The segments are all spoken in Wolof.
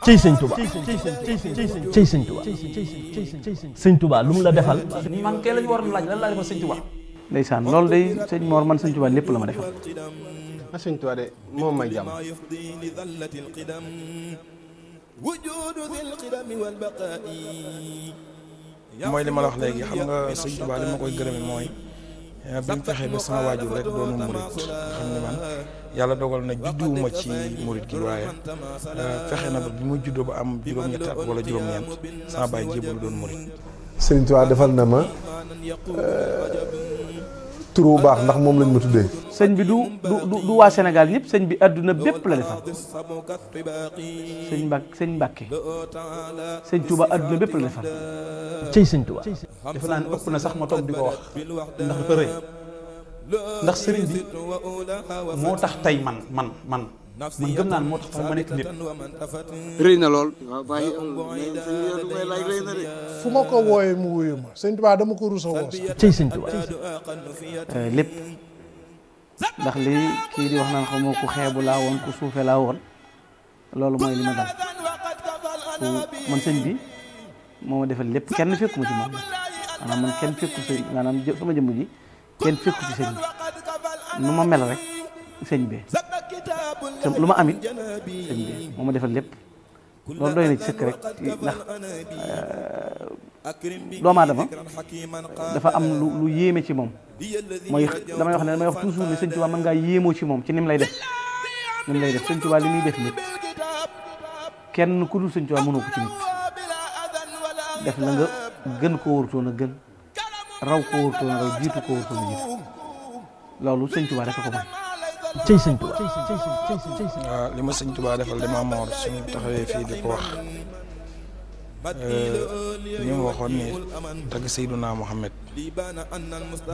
cey sëñ Touba cey sëñ Touba sëñ Touba lu mu la defal. man kay lañu waroon laaj lan laa defal sëñ Touba. ndeysaan loolu day sëñ Mor man sëñ Touba lépp la ma defal. sëñ Touba de moom may jàmm. mooy li ma la wax léegi xam nga sëñ Touba li ma koy gërëme mooy bi mu fexee ba sama waajur rek doonu murit nga xam ne man yàlla dogal na judduwuma ci murit gi waaye fexe na ba bi ma juddoo ba am juróom-ñetti at wala juróom-ñeent sama baay jébbalu doon murit. sëñ Touba defal na ma tur bu baax ndax moom lañ ma tuddee. sëñ bi du waa Sénégal ñëpp sëñ bi àdduna bépp la defal sëñ Mbàkke sëñ Touba àdduna bépp la defal. cey sëñ Touba. defe naa ne ëpp na sax ma toog di ko wax ndax dafa rëy ndax sëriñ bi moo tax tey man gëm naa ne moo tax ma nekk nit. rëy na lool. waaw bàyyi may laaj rëy na de. fu ma ko wooyee mu wuyu ma sëñ Touba dama ko rusa woo sax. cey sëñ Touba. lépp ndax lii kii di wax naan xam nga ku xeebu laa woon ku suufe laa woon loolu mooy li ma dal man sëñ bi moo ma defal lépp kenn fekku ma ci moom maanaam man kenn fekku sëñ maanaam sama jëmm ji kenn fekku ci sëñ bi nu ma mel rek sëñ bi lu ma amit sëñ bi moo ma defal lépp loolu doy na ci sëkk rek ndax doomu aadama dafa am lu yéeme ci moom mooy damay wax toujours ne sëñ Tuubaa mën ngaa yéemoo ci moom ci ni mu lay def sëñ Tuubaa li muy def nit kenn ku dul sëñ Tuubaa mënoo ko ci nit def la nga gën koo warutoon a gën raw koo warutoon a raw jiitu koo warutoon a jiitu loolu sëñ Tuubaa rek ko mën. cey sëñ Touba. waaw li ma sëñ Touba defal dama moor suñu taxawee fii di ko wax li mu waxoon ni tagg Seydunaa Muhammad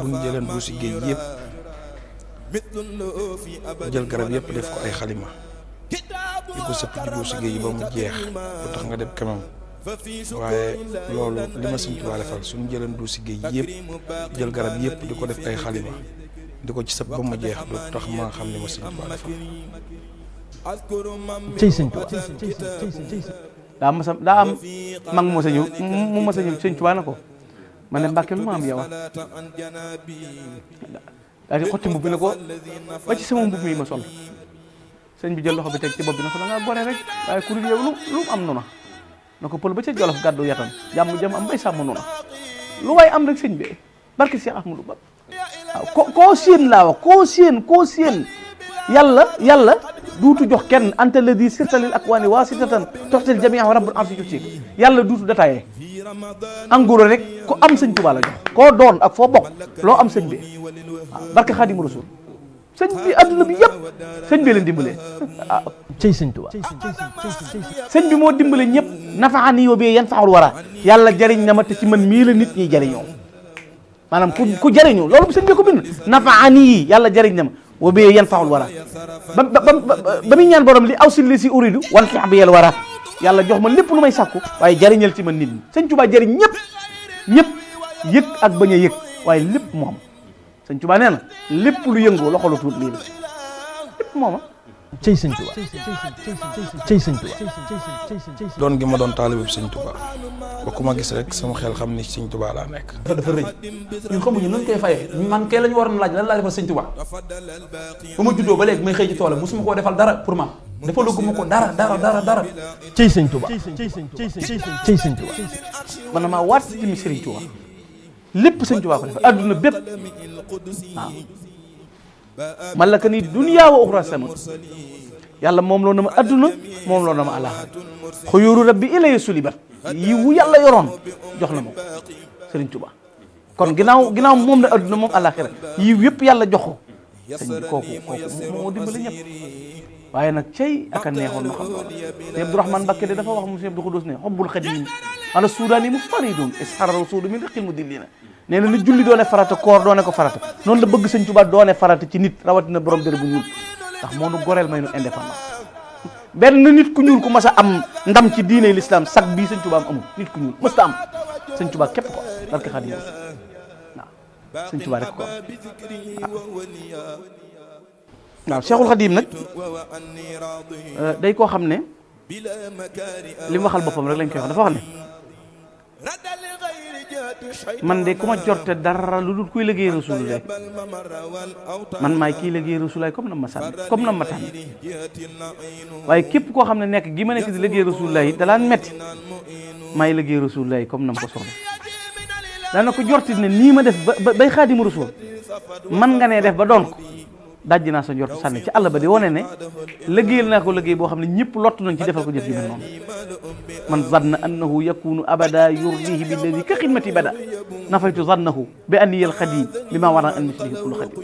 bu ñu jëleen duusi géej yëpp jël garab yëpp def ko ay xalima di ko sëpp ci duusi géej yi ba mu jeex lu tax nga dem kanam waaye loolu li ma sëñ Touba defal suñu jëleen duusi géej yëpp jël garab yëpp di ko def ay xalima di ko ci sëpp ba mu jeex du tax ma xam ne ma sëñ Touba defal. cey sëñ Touba. daa am mag mu mos a ñëw sëñ Touba na ko ma ne Mbàkke lu ma am yow daal di xotti mbubb bi ne ko ba ci sama mbubb mi ma sol sëñ bi jël loxo bi teg ci bopp bi ne ko da ngaa gore rek waaye ku dul yow lu am noona na ko pël ba ca Jolof gàddu yatam jàmm am bay sàmm noona lu waay am rek sëñ bi barke Cheikh Ahmadou Bamba waaw koo séen laa wax koo séen yàlla duutu jox kenn anta la di sirtalil ak waani waa sirtatan toxtel jamia rabbul arsi jox ci yàlla duutu détaillé en gros rek ko am sëñ Tuubaa la jox koo doon ak foo bokk loo am sëñ bi waaw barke Xaadimu Rasuul sëñ bi adduna bi yëpp sëñ bi leen dimbalee waaw cey sëñ Touba. sëñ bi moo dimbale ñëpp nafaani yoo bee yan faxul wara yàlla jariñ na ma te ci man mii la nit ñi jariñoo maanaam ku jariñu loolu sëñ bi ko bind nafaani yi yàlla jariñ na ma wa bee yan faxul wara ba muy ñaan borom li aw si li si uridu wan fex bi yel wara yàlla jox ma lépp lu may sàkku waaye jariñal ci man nit ñi sëñ Tuubaa jariñ ñëpp yëg ak bañ a yëg waaye lépp moom sëñ Tuubaa nee na lépp lu yëngoo loxo lu tuut lii la lépp mooma cey sëñ Touba. cey sëñ Touba. doon gi ma doon taalibe bi sëñ Touba ba ku ma gis rek sama xel xam ni sëñ Touba laa nekk. dafa rëy ñun xamuñu nuñ koy fayee man kay la ñu waroon laaj lan laa defal sëñ Touba ba ma juddoo ba léegi may xëy ci toolam mosuma koo defal dara pour man defalaguma ko dara. cey sëñ Touba. cey sëñ Touba. man na maa waat ci mi Sëriñ Touba lépp sëñ Touba ko defal adduna bépp waaw man la ka ni dunya wa uxra sama yàlla moom loo na ma adduna moom loo na ma àllaaxira xuyuru rabbi ilay sulibat yi wu yàlla yoroon jox na ma ko Sëriñ Touba kon ginnaaw moom la adduna moom àllaaxira yi yëpp yàlla jox ko sëñ bi kooku moo dimbali ñëpp waaye nag cey aka neexoon ma xam loolu sëñ Abdourahmane Mbacké de dafa wax mu sëñ Abdou Khoudoss ne xobbul xadim ala suudaani mu faridun ishara rasulu min riqil mu dillina nee na ni julli doone farata koor doone ko farata noonu la bëgg sëñ Tuubaa doone farata ci nit rawatina borom dër bu ñuul ndax moo nu goreel may nu indépendance benn nit ku ñuul ku mas a am ndam ci diine l'islam sag bii sëñ Tuubaa am amul nit ku ñuul mësta am sëñ Tuubaa képp ko barke Xaadimu Rasuul waaw sëñ Tuubaa rek ko am waaw Cheikhul Khadim nag day koo xam ne li mu waxal boppam rek lañ koy wax dafa wax ne man de ku ma jorte dara lu dul kuy liggéey Rasulullah man maay kii liggéey Rasulullah comme na ma sànni comme na ma tànn waaye képp koo xam ne nekk gi ma nekk di liggéey Rasulullah yi dalaan metti maay liggéey Rasulullah yi comme na ma ko soxla daana ko jorti ne nii ma def ba bay Xaadimu Rasul man nga ne def ba doon ko dajji naa sa njort sànni ci àll ba di wane ne liggéeyal naa ko liggéey boo xam ne ñëpp lott nañ ci defal ko jëf ji mel noonu man zanna annahu yakunu abada yurdihi billadi ka xidmati bada nafaytu zannahu bi anniyal xadim bi ma war a an mislihi kullu xadim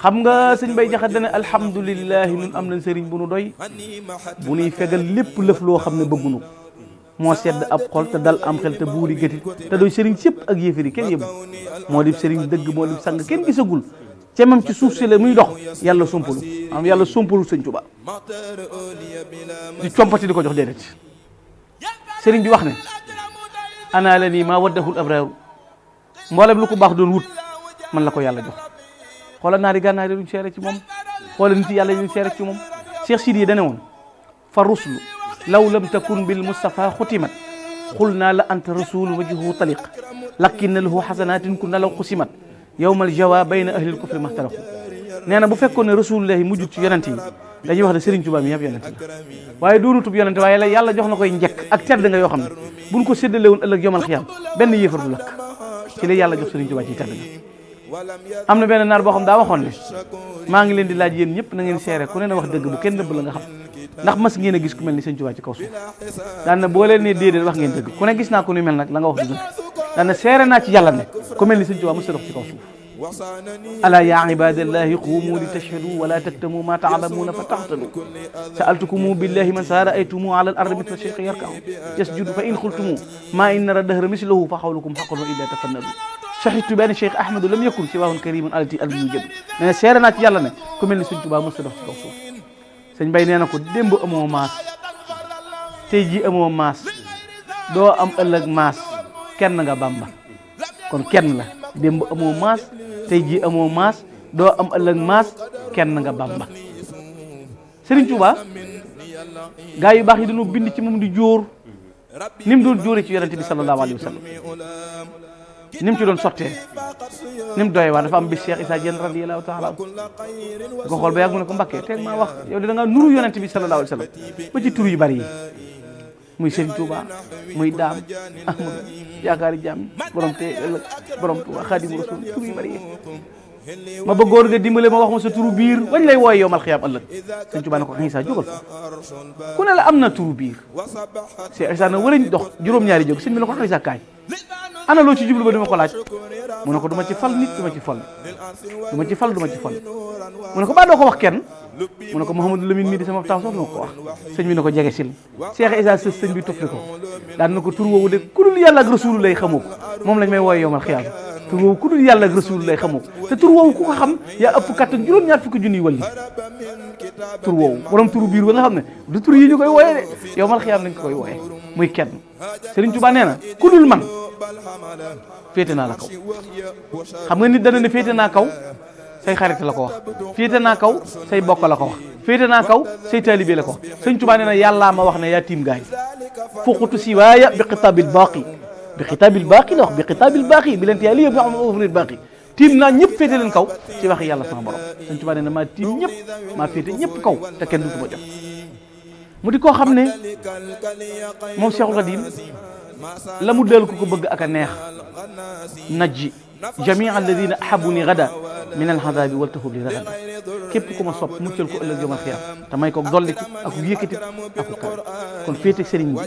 xam nga sëñ Bay Jaxate ne alhamdulillahi ñun am nañ sëriñ bu nu doy bu nuy fegal lépp lëf loo xam ne bëggunu moo sedd ab xol te dal am xel te buuri gëtit te doy sëriñ sépp ak yéefari kenn yëbu moo di sëriñ dëgg moo di sang kenn gisagul ca même ci suuf si la muy dox yàlla sompalu am yàlla sompalu sëñ Tuubaa di compati di ko jox déedéet sëriñ bi wax ne ana la nii maa waddahul abraaru mboolem lu ko baax doon wut man la ko yàlla jox xoola naari gànnaar yi duñ seere ci moom xoola nit yàlla yi duñ seere ci moom Cheikh Sidi yi dane woon fa ruslu law lam takun bil Mustafa xutimat xul naa la anta rasul wajhu taliq lakinna lahu xasanatin kunna law xusimat yawmal jawa bayna ahlil kufri maxtaraxu nee na bu fekkoon ne rasulullahi mujjut ci yonent yi dañuy wax ne Serigne Touba mi yëpp yonent la waaye doonutub yonent waaye la yàlla jox na koy njëkk ak tedd nga yoo xam ne buñ ko séddale woon ëllëg yomal xiyam benn yéefar du lakk ci la yàlla jox Serigne Touba ci tedd nga am na benn naar boo xam daa waxoon ne maa ngi leen di laaj yéen ñëpp na ngeen seere ku ne na wax dëgg bu kenn nëbb la nga xam ndax mas ngeen a gis ku mel ni Serigne Touba ci kaw suuf daan na boo leen ne déedéet wax ngeen dëgg ku ne gis naa ku ni mel nag la nga wax du dëgg daan na seere naa ci yàlla ne ku mel ni Serigne Touba mos a dox ci kaw suuf ألا يا عباد الله قوموا لتشهدوا ولا تكتموا ما تعلمون فتحتلوا سألتكم بالله من سرأيتم على الأرض مثل الشيخ يركع يسجد فإن قلتم ما إن الدهر مثله فحولكم حق إلا تفندوا شهدت بأن الشيخ أحمد لم يكن سواه كريم التي ألم يوجد أنا سيرنا يالا ne ku mel ni Sëñ Tuubaa mos a dox ci kaw suuf sëñ Bay nee na ko démb amoo maas tey ji amoo maas doo am ëllëg maas kenn nga Bàmba kon kenn la démb amoo maas tey jii amoo maas doo am ëllëg maas kenn nga Bàmba Serigne Touba gaa yu baax yi dañoo bind ci moom di jóor ni mu doon jóore ci yonente bi sallallahu alayhi wa sallam ni mu ci doon sottee ni mu doy waa dafa am bis Cheikh Issa Diène radiyallahu taala ko xool ba yàgg mu ne ko Mbakke teg maa wax yow de da ngaa nuru yonente bi sallallahu alayhi wa sallam ba ci tur yu bari yi muy Serigne Touba muy Daam Ahmadu yaakaari jaam borom te ëllëg borom Touba Xaadimu Rasuul tur yu bari ma bëggoon nga dimbale ma wax ma sa turu biir wañ lay wooye yowmal xiyaam ëllëg Serigne Touba ne ko Issa jógal ku ne la am na turu biir Cheikh Issa na warañ dox juróom-ñaari jóg sëñ bi ne ko Issa kaay ana loo ci jublu ba dama ko laaj mu ne ko duma ci fal nit duma ci fal duma ci fal duma ci fal mu ne ko baa doo ko wax kenn mu ne ko Mouhamadou Lamine mii di sama taw sax duma ko wax sëñ bi ne ko jege sil Cheikh Issa sës sëñ bi tufli ko daan na ko tur woowu de ku dul yàlla ak Rasul lay xamoo ko moom lañ may wooye yowmal xiyaam tur woowu ku dul yàlla ak Rasul lay xamoo ko te tur woowu ku ko xam yaa ëpp kattan juróom-ñaar fukki junniy wàlli tur woowu borom turu biir ba nga xam ne du tur yi ñu koy wooye de yowmal xiyaam lañ ko koy wooye muy kenn Serigne Touba nee na ku dul man féete naa la kaw xam nga nit dana ne féete naa kaw say xarit la ko wax féete naa kaw say bokk la ko wax féete naa kaw say taalibe la ko wax Sëñ Tuubaa nee na yàllaa ma wax ne yaa tiim gaay fuqutu siwaaya bi xitaabil baaqi bi xitaabil baaqi la wax bi xitaabil baaqi bi leen te yàlla yëpp nga xam ne ofrir baaqi tiim naa ñëpp féete leen kaw ci waxi yàlla sama borom Sëñ Tuubaa nee na maa tiim ñëpp maa féete ñëpp kaw te kenn dutu ma jot mu di koo xam ne moom Cheikhul Khadim la mu del ko bëgg ak a neex najji jamii alladina ahabuni gada min alhadabi waltahub li ragada képp ku ma sopp muccal ko ëllëg yawmal xiyaam te may ko dolli ci ak yëkkati ak kaw kon féete sëriñ bi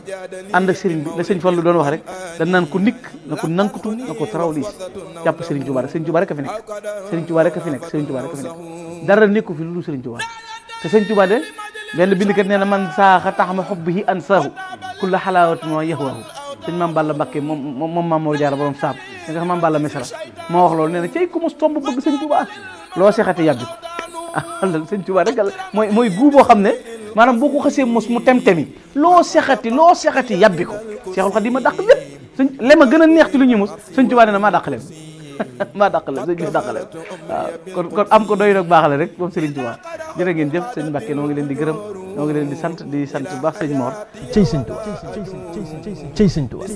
ànd ak sëriñ bi la sëñ Fallu doon wax rek dañ naan ko nikk na ko nankutum na ko tarawliis jàpp sëriñ Tuubaa rek sëriñ Tuubaa rek a fi nekk sëriñ Tuubaa rek a fi nekk sëriñ Tuubaa rek a fi nekk dara nekku fi lu dul sëriñ Tuubaa te sëriñ Tuubaa de benn bindkat nee na man saaxa taxma xubbihi ansaahu kulla xalaawatin wa yahwahu sëñ Maam Balla Mbakke moom Maam Mor Jaara borom saab da nga xam Maam Balla Misra moo wax loolu nee na cey ku mos tomb bëgg sëñ Tuubaa loo seexati yàbbi ko sëñ Tuubaa rek mooy guu boo xam ne maanaam boo ko xasee mos mu tem-temi loo seexati yàbbi ko Seexul Xadiim ma dàq lépp sëñ le ma gën a neex ci lu ñuy mos sëñ Tuubaa nee na maa dàq leen maa dàq leen sëñ bis dàq leen waaw kon am ko doy nag baaxale rek moom Sëriñ Tuubaa jërë ngeen jëf sëñ Mbakke noo ngi leen di gërëm ñoo ngi leen di sant bu baax sëñ Mor. cey sëñ Tuubaa